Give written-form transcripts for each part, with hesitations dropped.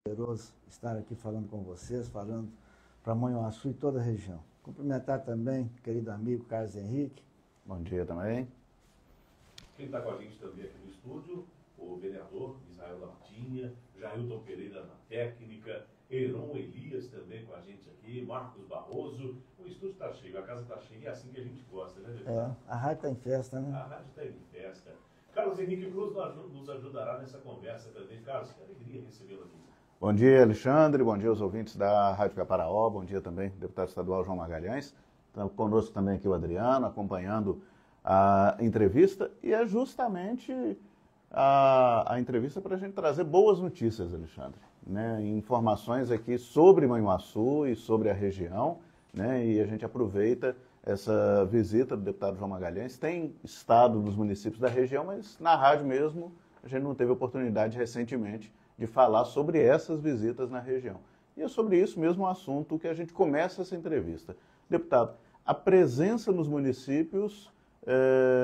Prazeroso estar aqui falando com vocês, falando para Manhuaçu e toda a região. Cumprimentar também querido amigo Carlos Henrique. Bom dia também. Quem está com a gente também aqui no estúdio, o vereador Israel Lamartinha, Jailton Pereira na técnica, Heron Elias também com a gente aqui, Marcos Barroso. O estúdio está cheio, a casa está cheia e é assim que a gente gosta, né, vereador? A rádio está em festa, né? A rádio está em festa. Carlos Henrique Cruz nos ajudará nessa conversa também. Carlos, que alegria recebê-lo aqui. Bom dia, Alexandre. Bom dia aos ouvintes da Rádio Caparaó. Bom dia também, deputado estadual João Magalhães. Então, conosco também aqui o Adriano, acompanhando a entrevista. E é justamente a entrevista para a gente trazer boas notícias, Alexandre. Né? Informações aqui sobre Manhuaçu e sobre a região. Né? E a gente aproveita essa visita do deputado João Magalhães. Tem estado nos municípios da região, mas na rádio mesmo a gente não teve oportunidade recentemente de falar sobre essas visitas na região. E é sobre isso mesmo o assunto que a gente começa essa entrevista. Deputado, a presença nos municípios,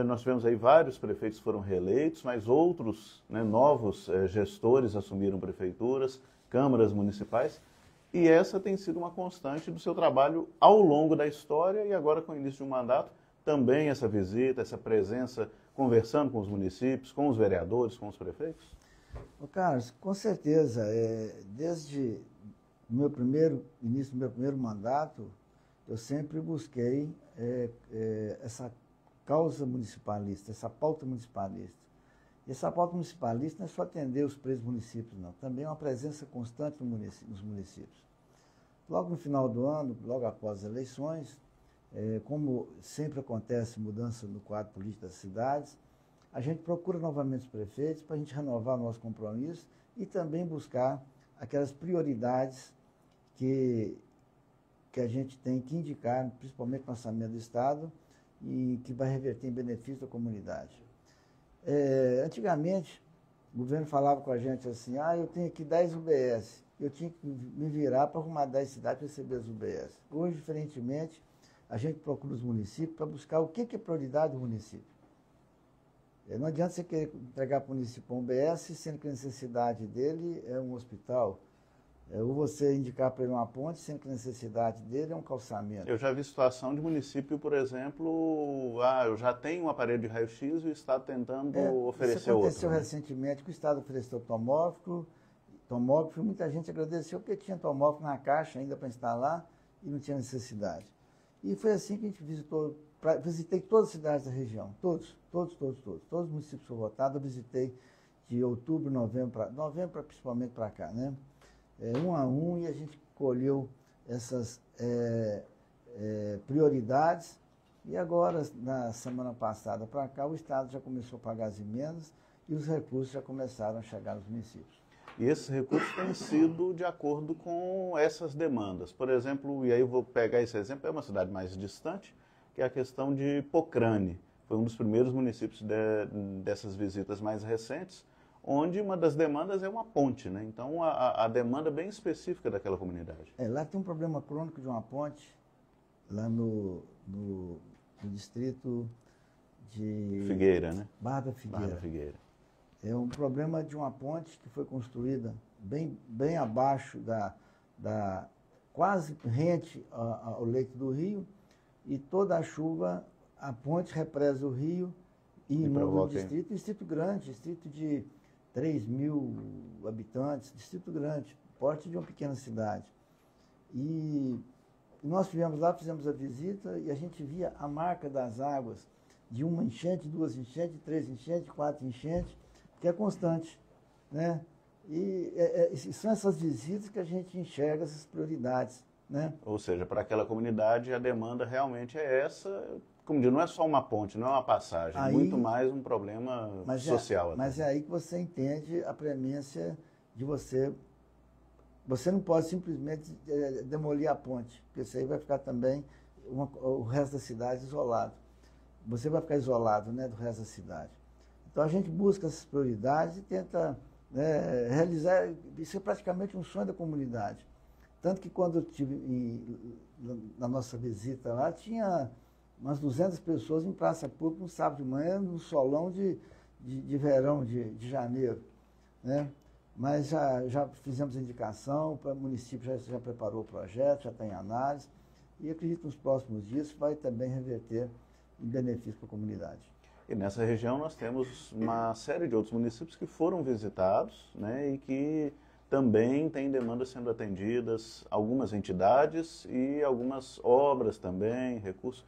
nós tivemos aí vários prefeitos que foram reeleitos, mas outros, né, novos gestores assumiram prefeituras, câmaras municipais, e essa tem sido uma constante do seu trabalho ao longo da história e agora com o início de um mandato, também essa visita, essa presença, conversando com os municípios, com os vereadores, com os prefeitos? Carlos, com certeza, desde o início do meu primeiro mandato, eu sempre busquei essa causa municipalista, essa pauta municipalista. E essa pauta municipalista não é só atender os 3 municípios, não. Também é uma presença constante nos municípios. Logo no final do ano, logo após as eleições, como sempre acontece mudança no quadro político das cidades, a gente procura novamente os prefeitos para a gente renovar o nosso compromisso e também buscar aquelas prioridades que a gente tem que indicar, principalmente no orçamento do Estado, e que vai reverter em benefício da comunidade. Antigamente, o governo falava com a gente assim, eu tenho aqui 10 UBS, eu tinha que me virar para arrumar 10 cidades para receber as UBS. Hoje, diferentemente, a gente procura os municípios para buscar o que é prioridade do município. Não adianta você querer entregar para o município um UBS, sendo que a necessidade dele é um hospital. Ou você indicar para ele uma ponte, sendo que a necessidade dele é um calçamento. Eu já vi situação de município, por exemplo, eu já tenho um aparelho de raio-x e o Estado tentando oferecer outro. Isso aconteceu recentemente que o Estado ofereceu tomógrafo, muita gente agradeceu porque tinha tomógrafo na caixa ainda para instalar e não tinha necessidade. E foi assim que a gente visitei todas as cidades da região, todos os municípios foram votados, eu visitei de outubro, novembro principalmente para cá, né? Um a um, e a gente colheu essas prioridades, e agora, na semana passada para cá, o Estado já começou a pagar as emendas e os recursos já começaram a chegar nos municípios. E esses recursos têm sido de acordo com essas demandas. Por exemplo, e aí eu vou pegar esse exemplo, é uma cidade mais distante, que é a questão de Pocrane. Foi um dos primeiros municípios dessas visitas mais recentes, onde uma das demandas é uma ponte, né? Então, a demanda bem específica daquela comunidade. Lá tem um problema crônico de uma ponte, lá no distrito de... Figueira, né? Barra da Figueira. Barra da Figueira. É um problema de uma ponte que foi construída bem abaixo quase rente ao leito do rio, e toda a chuva, a ponte represa o rio e inunda o distrito grande, distrito de 3.000 habitantes, distrito grande, porte de uma pequena cidade. E nós estivemos lá, fizemos a visita e a gente via a marca das águas de uma enchente, 2 enchentes, 3 enchentes, 4 enchentes, que é constante, né? E são essas visitas que a gente enxerga essas prioridades, né? Ou seja, para aquela comunidade a demanda realmente é essa, como diz, não é só uma ponte, não é uma passagem, muito mais um problema social. Mas é aí que você entende a premência de você. Você não pode simplesmente demolir a ponte, porque isso aí vai ficar também o resto da cidade isolado. Você vai ficar isolado, né, do resto da cidade. Então a gente busca essas prioridades e tenta realizar, isso é praticamente um sonho da comunidade. Tanto que quando eu estive na nossa visita lá, tinha umas 200 pessoas em praça pública no sábado de manhã, no solão de verão de janeiro, né? mas já fizemos indicação, o município já preparou o projeto, já está em análise, e acredito que nos próximos dias vai também reverter em benefício para a comunidade. E nessa região nós temos uma série de outros municípios que foram visitados, né, e que também têm demandas sendo atendidas, algumas entidades e algumas obras também, recursos,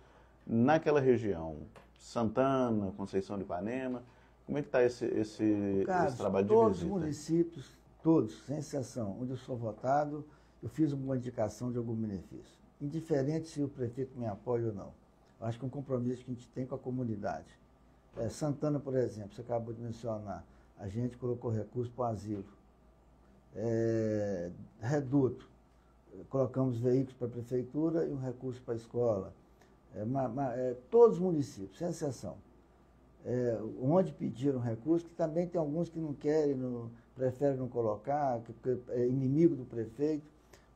naquela região. Santana, Conceição de Ipanema, como é que está esse trabalho de visita? Todos os municípios, todos, sem exceção, onde eu sou votado, eu fiz uma indicação de algum benefício. Indiferente se o prefeito me apoia ou não. Eu acho que é um compromisso que a gente tem com a comunidade. Santana, por exemplo, você acabou de mencionar, a gente colocou recurso para o asilo. Reduto, colocamos veículos para a prefeitura e um recurso para a escola. Todos os municípios, sem exceção. Onde pediram recurso, que também tem alguns que não querem, preferem não colocar, que é inimigo do prefeito,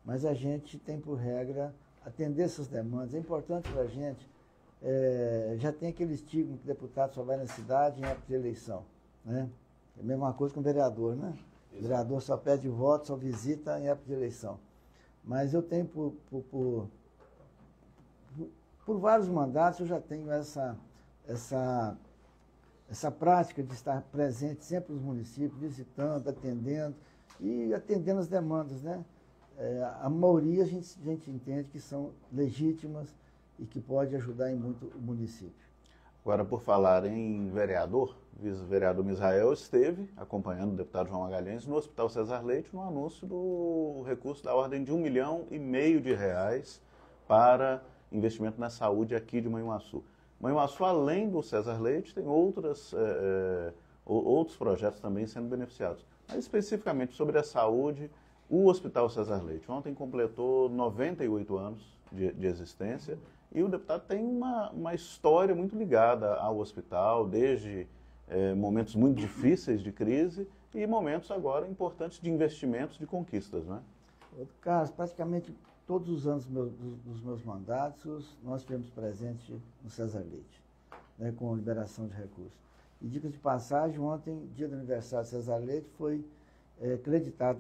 mas a gente tem por regra atender essas demandas. É importante para a gente. Já tem aquele estigma que o deputado só vai na cidade em época de eleição, né? É a mesma coisa com o vereador, né? O vereador só pede voto, só visita em época de eleição. Mas eu tenho, por vários mandatos, eu já tenho essa prática de estar presente sempre nos municípios, visitando, atendendo e atendendo as demandas, né? A maioria a gente entende que são legítimas e que pode ajudar em muito o município. Agora, por falar em vereador, o vice-vereador Misael esteve acompanhando o deputado João Magalhães no Hospital César Leite no anúncio do recurso da ordem de R$ 1,5 milhão para investimento na saúde aqui de Manhuaçu. Manhuaçu, além do César Leite, tem outros projetos também sendo beneficiados. Mas especificamente sobre a saúde, o Hospital César Leite ontem completou 98 anos de existência e o deputado tem uma história muito ligada ao hospital, desde momentos muito difíceis de crise e momentos agora importantes de investimentos, de conquistas, né? Carlos, praticamente todos os anos dos meus mandatos, nós estivemos presentes no César Leite, né, com liberação de recursos. E dica de passagem, ontem, dia do aniversário do César Leite, foi creditado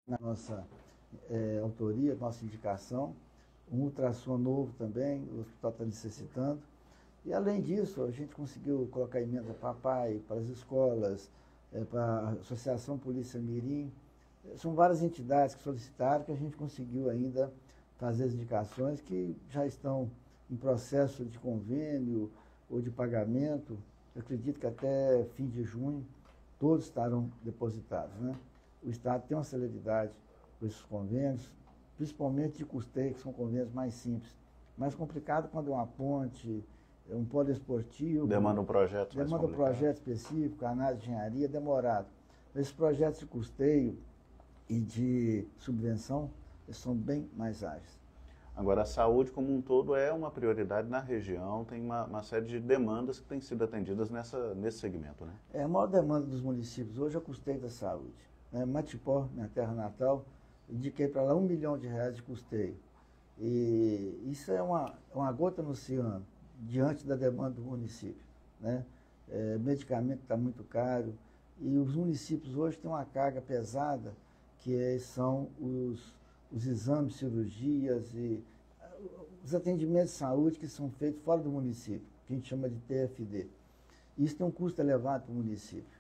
na nossa autoria, nossa indicação, um ultrassom novo também, o hospital está necessitando. E além disso, a gente conseguiu colocar emenda para a PAI, para as escolas, para a Associação Polícia Mirim. São várias entidades que solicitaram, que a gente conseguiu ainda fazer as indicações que já estão em processo de convênio ou de pagamento. Eu acredito que até fim de junho todos estarão depositados, né? O Estado tem uma celeridade com esses convênios, principalmente de custeio, que são convênios mais simples. Mais complicado quando é uma ponte, um poliesportivo. Demanda um projeto mais Demanda um projeto específico, análise de engenharia, demorado. Esses projetos de custeio e de subvenção, eles são bem mais ágeis. Agora, a saúde como um todo é uma prioridade na região, tem uma série de demandas que têm sido atendidas nesse segmento, né? A maior demanda dos municípios hoje é o custeio da saúde. Matipó, minha terra natal, indiquei para lá R$ 1 milhão de custeio. E isso é uma gota no oceano, diante da demanda do município, né? Medicamento está muito caro e os municípios hoje têm uma carga pesada, que são os exames, cirurgias e os atendimentos de saúde que são feitos fora do município, que a gente chama de TFD. Isso tem um custo elevado para o município,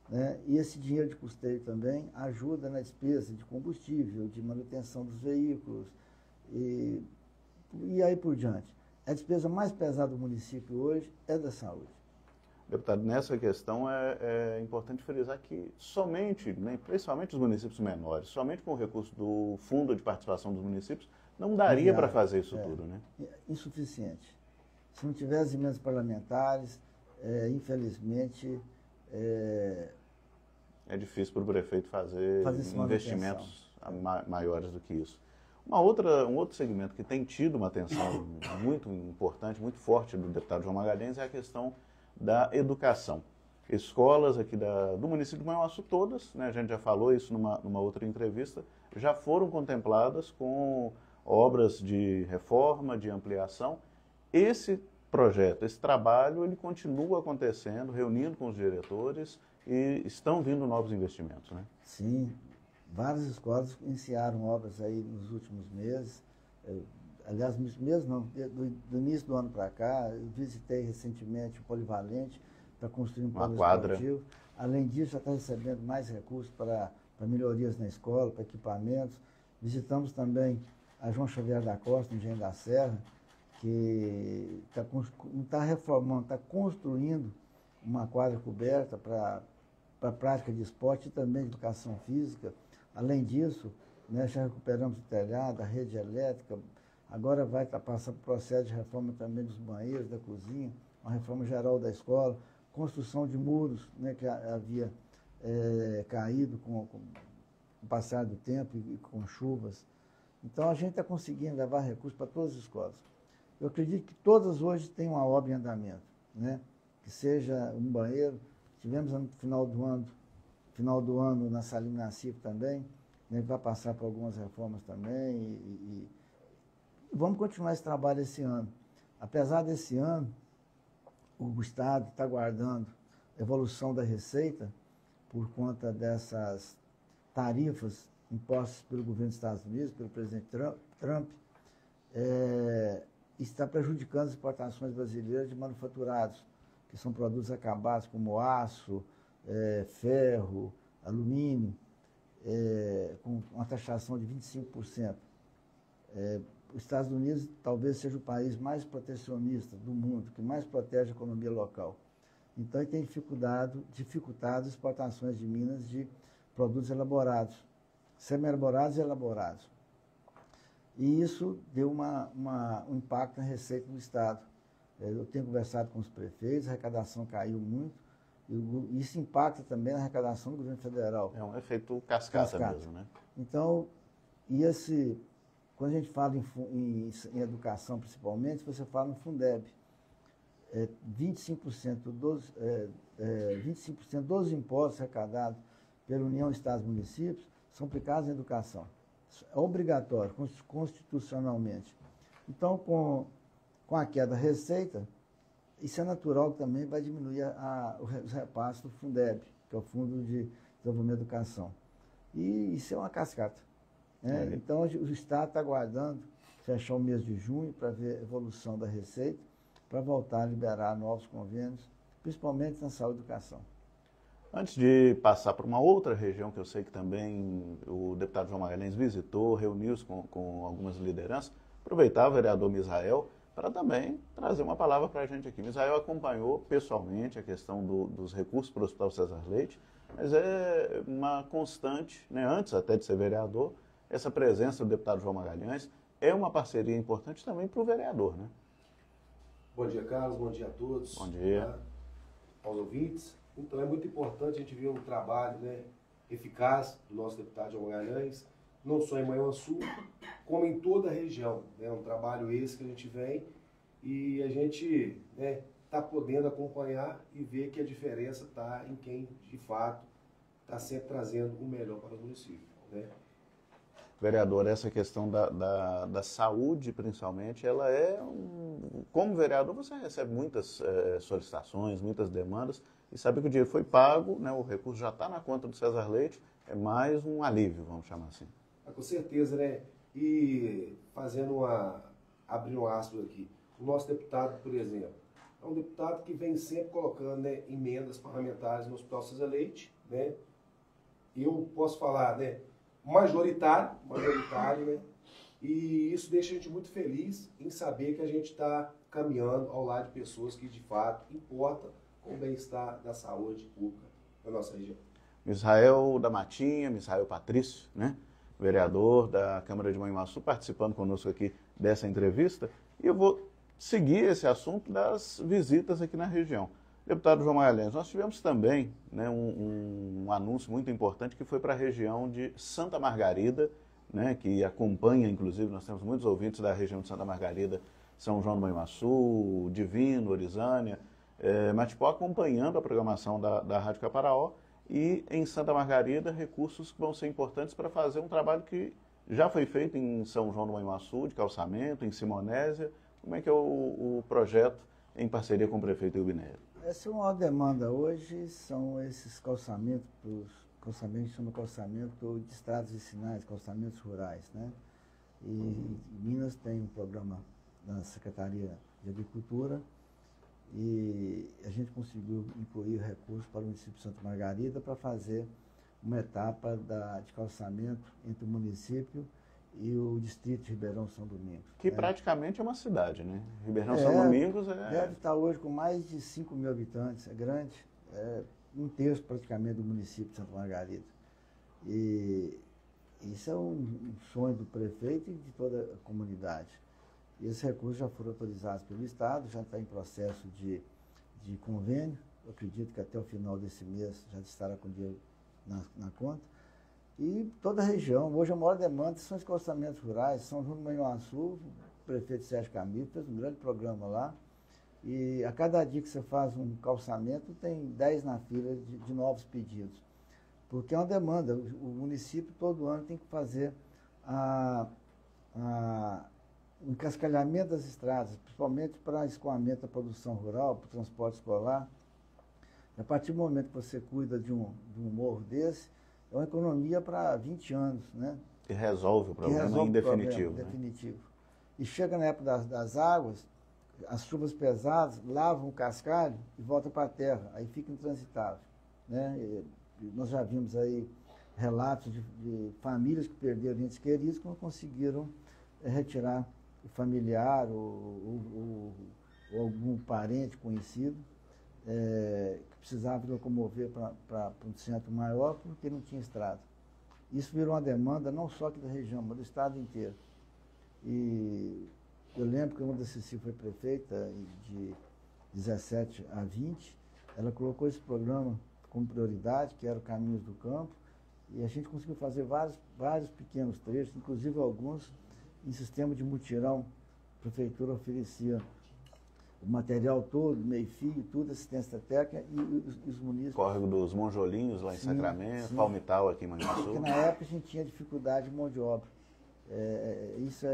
né? E esse dinheiro de custeio também ajuda na despesa de combustível, de manutenção dos veículos e aí por diante. A despesa mais pesada do município hoje é da saúde. Deputado, nessa questão é importante frisar que somente, né, principalmente os municípios menores, somente com o recurso do Fundo de Participação dos Municípios, não daria para fazer isso tudo, né? Insuficiente. Se não tiver as emendas parlamentares, infelizmente... É difícil para o prefeito fazer investimentos maiores do que isso. Um outro segmento que tem tido uma atenção muito importante, muito forte do deputado João Magalhães é a questão da educação. escolas aqui do município de Manhuaçu, todas, né, a gente já falou isso numa outra entrevista, já foram contempladas com obras de reforma, de ampliação. Esse projeto, esse trabalho, ele continua acontecendo, reunindo com os diretores e estão vindo novos investimentos, né? Sim, várias escolas iniciaram obras aí nos últimos meses. Aliás, meses não, do início do ano para cá, eu visitei recentemente o Polivalente, está construindo um polo esportivo. Além disso, já está recebendo mais recursos para melhorias na escola, para equipamentos. Visitamos também a João Xavier da Costa, no Engenho da Serra, que está reformando, está construindo uma quadra coberta para a prática de esporte e também de educação física. Além disso, né, já recuperamos o telhado, a rede elétrica. Agora vai passar por processo de reforma também dos banheiros, da cozinha, uma reforma geral da escola, construção de muros, né, que havia caído com o passar do tempo e com chuvas. Então, a gente está conseguindo levar recursos para todas as escolas. Eu acredito que todas hoje têm uma obra em andamento, né? Que seja um banheiro. Tivemos no final do ano na Salim Nassif também, né, que vai passar por algumas reformas também. E vamos continuar esse trabalho esse ano. Apesar desse ano, o Estado está aguardando a evolução da receita por conta dessas tarifas impostas pelo governo dos Estados Unidos, pelo presidente Trump, está prejudicando as exportações brasileiras de manufaturados, que são produtos acabados como aço, ferro, alumínio, com uma taxação de 25%. Os Estados Unidos talvez seja o país mais protecionista do mundo, que mais protege a economia local. Então, ele tem dificultado as exportações de Minas de produtos elaborados, semi-elaborados e elaborados. E isso deu um impacto na receita do Estado. Eu tenho conversado com os prefeitos, a arrecadação caiu muito, e isso impacta também na arrecadação do governo federal. É um efeito cascata mesmo, né? Então, quando a gente fala em educação principalmente, você fala no Fundeb. 25% dos impostos arrecadados pela União, Estados e Municípios são aplicados em educação. É obrigatório, constitucionalmente. Então, com a queda da receita, isso é natural que também vai diminuir os repasses do Fundeb, que é o Fundo de Desenvolvimento da Educação. E isso é uma cascata. Né? Então, o Estado está aguardando fechar o mês de junho para ver a evolução da receita, para voltar a liberar novos convênios, principalmente na saúde e educação. Antes de passar para uma outra região que eu sei que também o deputado João Magalhães visitou, reuniu-se com algumas lideranças, aproveitar o vereador Misael para também trazer uma palavra para a gente aqui. Misael acompanhou pessoalmente a questão dos recursos para o Hospital César Leite, mas é uma constante, né, antes até de ser vereador, essa presença do deputado João Magalhães é uma parceria importante também para o vereador, né? Bom dia, Carlos. Bom dia a todos. Bom dia. Aos ouvintes. Então, é muito importante a gente ver um trabalho, né, eficaz do nosso deputado João Magalhães, não só em Manhuaçu, como em toda a região. É um trabalho esse que a gente vem e a gente está podendo acompanhar e ver que a diferença está em quem, de fato, está sempre trazendo o melhor para o município, né? Vereador, essa questão da saúde, principalmente, ela como vereador, você recebe muitas solicitações, muitas demandas, e sabe que o dinheiro foi pago, né, o recurso já está na conta do César Leite, é mais um alívio, vamos chamar assim. Com certeza, né? E abrindo um aspas aqui, o nosso deputado, por exemplo, é um deputado que vem sempre colocando, né, emendas parlamentares no Hospital César Leite, né? E eu posso falar, né, majoritário, né? E isso deixa a gente muito feliz em saber que a gente está caminhando ao lado de pessoas que, de fato, importam com o bem-estar da saúde pública da nossa região. Misael da Matinha, Misael Patrício, né? Vereador da Câmara de Manhuaçu, participando conosco aqui dessa entrevista. E eu vou seguir esse assunto das visitas aqui na região. Deputado João Magalhães, nós tivemos também, né, um anúncio muito importante que foi para a região de Santa Margarida, né, que acompanha, inclusive, nós temos muitos ouvintes da região de Santa Margarida, São João do Manhuaçu, Divino, Orizânia, Matipó acompanhando a programação da Rádio Caparaó e em Santa Margarida recursos que vão ser importantes para fazer um trabalho que já foi feito em São João do Manhuaçu, de calçamento, em Simonésia. Como é que é o projeto em parceria com o prefeito Ilbinério? Essa é uma demanda hoje, são esses calçamentos, calçamento chama calçamento de estradas vicinais, calçamentos rurais, né? E Minas tem um programa da Secretaria de Agricultura e a gente conseguiu incluir recursos para o município de Santa Margarida para fazer uma etapa de calçamento entre o município e o distrito de Ribeirão São Domingos. Que praticamente é uma cidade, né? Ribeirão São Domingos deve estar hoje com mais de 5 mil habitantes, é grande, é um terço praticamente do município de Santa Margarida. E isso é um sonho do prefeito e de toda a comunidade. E esses recursos já foram autorizados pelo Estado, já está em processo de convênio. Eu acredito que até o final desse mês já estará com dinheiro na conta. E toda a região, hoje a maior demanda são os calçamentos rurais. São João do Manhuaçu, o prefeito Sérgio Camilo fez um grande programa lá. E a cada dia que você faz um calçamento, tem 10 na fila de novos pedidos. Porque é uma demanda. O município todo ano tem que fazer o encascalhamento das estradas, principalmente para escoamento da produção rural, para o transporte escolar. A partir do momento que você cuida de um morro desse, é uma economia para 20 anos, né? Que resolve o problema em definitivo. Definitivo. E chega na época das águas, as chuvas pesadas lavam o cascalho e volta para a terra, aí fica intransitável, né? E nós já vimos aí relatos de famílias que perderam entes queridos que não conseguiram retirar o familiar ou algum parente conhecido que precisava locomover para um centro maior porque não tinha estrada. Isso virou uma demanda não só aqui da região, mas do estado inteiro. E eu lembro que quando a Ceci foi prefeita, de 17 a 20, ela colocou esse programa como prioridade, que era o Caminhos do Campo, e a gente conseguiu fazer vários pequenos trechos, inclusive alguns em sistema de mutirão. A prefeitura oferecia o material todo, meio-fio, tudo, assistência técnica, e os munícipes... Córrego dos Monjolinhos, lá em Sacramento, Palmital, aqui em Manhuaçu. Porque na época a gente tinha dificuldade de mão de obra. Isso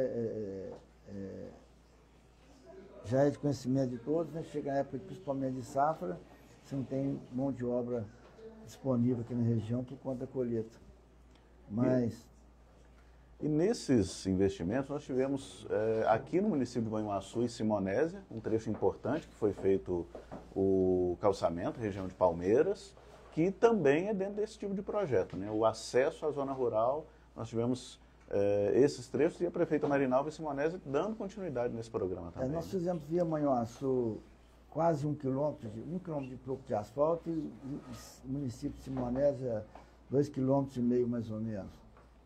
já é de conhecimento de todos, né? Chega na época, principalmente de safra, você não tem mão de obra disponível aqui na região por conta da colheita. Mas... E nesses investimentos nós tivemos aqui no município de Manhuaçu e Simonésia, um trecho importante que foi feito o calçamento, região de Palmeiras, que também é dentro desse tipo de projeto, né? O acesso à zona rural, nós tivemos esses trechos e a prefeita Marinalva e Simonésia dando continuidade nesse programa também. Nós fizemos via Manhuaçu quase 1 quilômetro e pouco de asfalto e o município de Simonésia 2,5 quilômetros mais ou menos.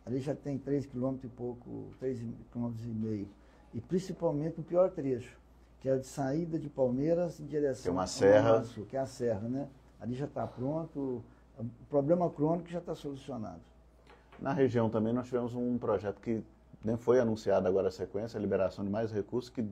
Ali já tem 3 quilômetros e pouco, 3,5 quilômetros. E principalmente o pior trecho, que é de saída de Palmeiras em direção ao Manhuaçu, que é a serra, né? Ali já está pronto, o problema crônico já está solucionado. Na região também nós tivemos um projeto que foi anunciado agora a sequência, a liberação de mais recursos, que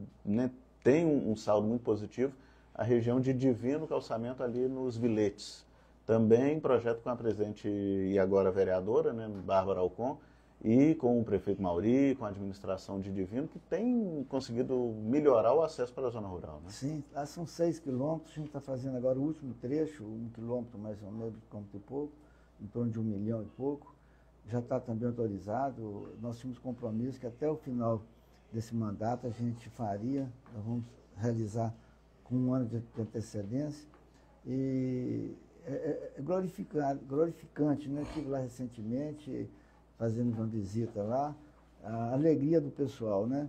tem um saldo muito positivo, a região de Divino Calçamento ali nos Viletes. Também projeto com a presidente e agora vereadora, né, Bárbara Alcon, e com o prefeito Mauri, com a administração de Divino, que tem conseguido melhorar o acesso para a zona rural. Né? Sim, lá são 6 quilômetros, a gente está fazendo agora o último trecho, 1 quilômetro mais ou menos, 1 quilômetro e pouco, em torno de 1 milhão e pouco. Já está também autorizado, nós tínhamos compromisso que até o final desse mandato a gente faria, nós vamos realizar com 1 ano de antecedência. E é glorificante, né? Estive lá recentemente, fazendo uma visita lá, a alegria do pessoal, né?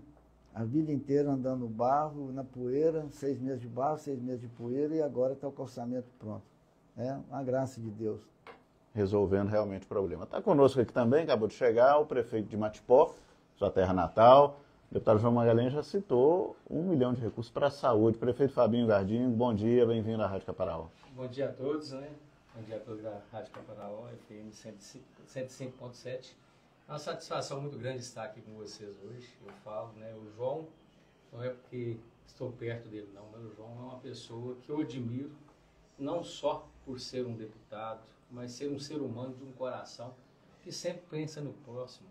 A vida inteira andando no barro, na poeira, 6 meses de barro, 6 meses de poeira, e agora está o calçamento pronto. É uma graça de Deus. Resolvendo realmente o problema. Está conosco aqui também, acabou de chegar, o prefeito de Matipó, sua terra natal. O deputado João Magalhães já citou 1 milhão de recursos para a saúde. Prefeito Fabinho Gardinho, bom dia, bem-vindo à Rádio Caparaó. Bom dia a todos, né? Bom dia a todos da Rádio Caparaó, FM 105.7. É uma satisfação muito grande estar aqui com vocês hoje. Eu falo, né? O João Não é porque estou perto dele, não, mas o João é uma pessoa que eu admiro, não só por ser um deputado, mas ser um ser humano de um coração que sempre pensa no próximo.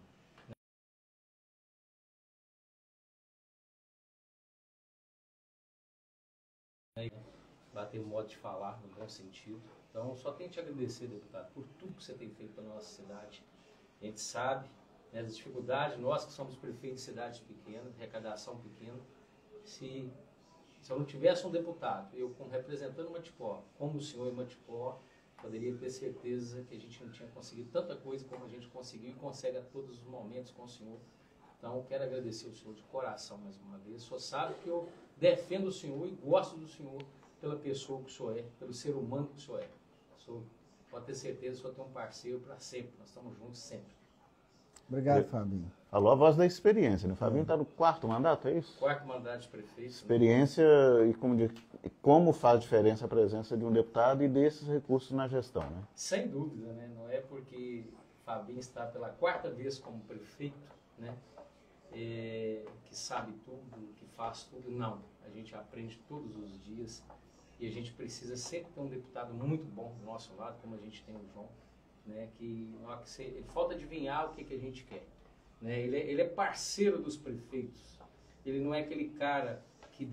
Bater modo de falar no bom sentido. Então, só tenho que te agradecer, deputado, por tudo que você tem feito pela nossa cidade. A gente sabe, né, as dificuldades, nós que somos prefeitos de cidades pequenas, de arrecadação pequena, se eu não tivesse um deputado, eu como representando Matipó, como o senhor em Matipó, poderia ter certeza que a gente não tinha conseguido tanta coisa como a gente conseguiu e consegue a todos os momentos com o senhor. Então, quero agradecer o senhor de coração mais uma vez. O senhor sabe que eu defendo o senhor e gosto do senhor pela pessoa que o senhor é, pelo ser humano que o senhor é. O senhor pode ter certeza que o senhor tem um parceiro para sempre. Nós estamos juntos sempre. Obrigado, Fabinho. Falou a voz da experiência, né? O Fabinho está no 4º mandato, é isso? 4º mandato de prefeito. Experiência e como faz diferença a presença de um deputado e desses recursos na gestão, né? Sem dúvida, né? Não é porque Fabinho está pela 4ª vez como prefeito, né? Que sabe tudo, que faz tudo. Não, a gente aprende todos os dias e a gente precisa sempre ter um deputado muito bom do nosso lado, como a gente tem o João, né? Que ele falta adivinhar o que a gente quer, né? Ele é parceiro dos prefeitos, ele não é aquele cara que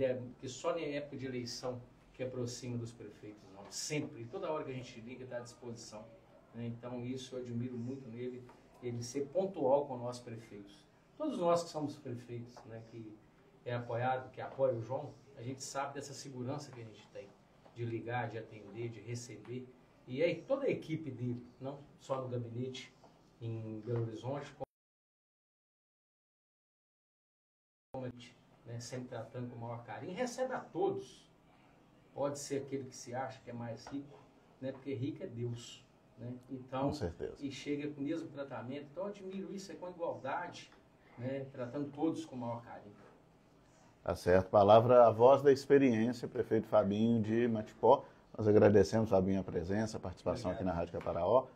só na época de eleição que aproxima dos prefeitos, não. Sempre, toda hora que a gente liga, está à disposição, né? Então isso eu admiro muito nele, ele ser pontual com nossos prefeitos. Todos nós que somos prefeitos, né, que apoia o João, a gente sabe dessa segurança que a gente tem, de ligar, de atender, de receber. E aí toda a equipe dele, não só no gabinete em Belo Horizonte, como a gente, né, sempre tratando com o maior carinho, recebe a todos. Pode ser aquele que se acha que é mais rico, né, porque rico é Deus, né? Então, com certeza. E chega com o mesmo tratamento. Então eu admiro isso, é com igualdade, né, tratando todos com o maior carinho. Tá certo. Palavra, a voz da experiência, prefeito Fabinho de Matipó. Nós agradecemos, Fabinho, a presença, a participação aqui na Rádio Caparaó.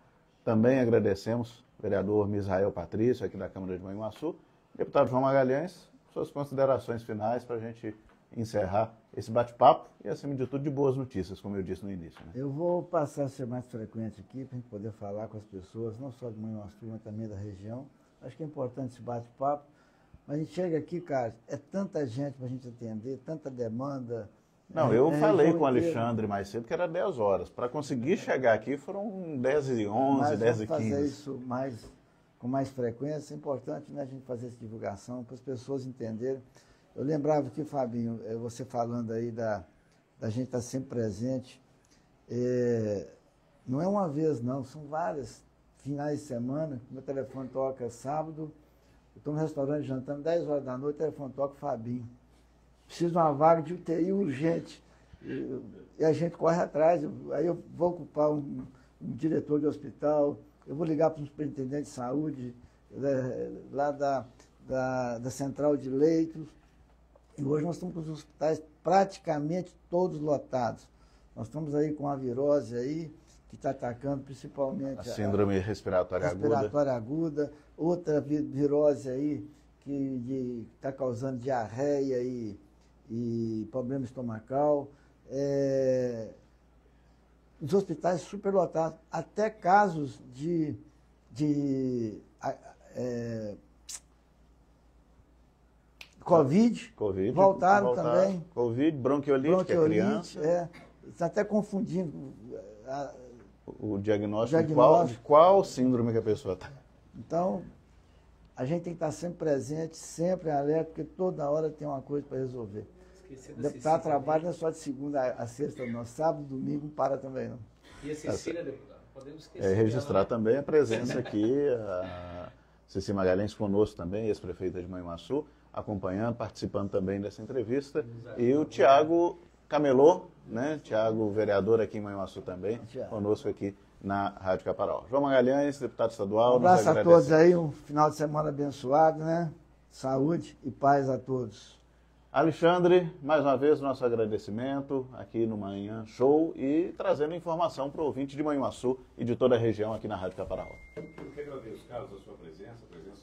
Também agradecemos o vereador Misael Patrício, aqui da Câmara de Manhuaçu. Deputado João Magalhães, suas considerações finais para a gente encerrar esse bate-papo e, acima de tudo, de boas notícias, como eu disse no início, né? Eu vou passar a ser mais frequente aqui para a gente poder falar com as pessoas, não só de Manhuaçu, mas também da região. Acho que é importante esse bate-papo. Mas a gente chega aqui, cara, é tanta gente para a gente atender, tanta demanda. Não, eu falei com o Alexandre mais cedo que era 10 horas. Para conseguir chegar aqui foram 10h11, 10h15. Fazer isso com mais frequência, é importante, né, a gente fazer essa divulgação para as pessoas entenderem. Eu lembrava que, Fabinho, você falando aí da gente estar sempre presente, não é uma vez não, são várias finais de semana, meu telefone toca sábado, eu estou no restaurante jantando, 10 horas da noite, o telefone toca Fabinho. Preciso de uma vaga de UTI urgente. E a gente corre atrás, aí eu vou ocupar um diretor de hospital, eu vou ligar para um superintendente de saúde, lá da central de leitos. E hoje nós estamos com os hospitais praticamente todos lotados. Nós estamos aí com a virose aí, que está atacando principalmente a síndrome respiratória aguda, outra virose aí que está causando diarreia e problema estomacal. Os hospitais superlotados, até casos de Covid voltaram também. Covid, bronquiolite, que é criança. Está até confundindo o diagnóstico de qual síndrome que a pessoa está. Então, a gente tem que estar sempre presente, sempre alerta, porque toda hora tem uma coisa para resolver. O deputado trabalha não é só de segunda a sexta, não. Sábado, domingo, não para também, não. E a Cecília, deputado? Podemos esquecer registrar também a presença aqui, a Cecília Magalhães conosco também, ex-prefeita de Manhuaçu, acompanhando, participando também dessa entrevista. E o Tiago Camelô, né? Tiago, vereador aqui em Manhuaçu também, conosco aqui na Rádio Caparaó. João Magalhães, deputado estadual. Um abraço a todos aí, um final de semana abençoado, né? Saúde e paz a todos. Alexandre, mais uma vez, nosso agradecimento aqui no Manhã Show e trazendo informação para o ouvinte de Manhuaçu e de toda a região aqui na Rádio Caparaó. Eu que agradeço, Carlos, a sua presença, a presença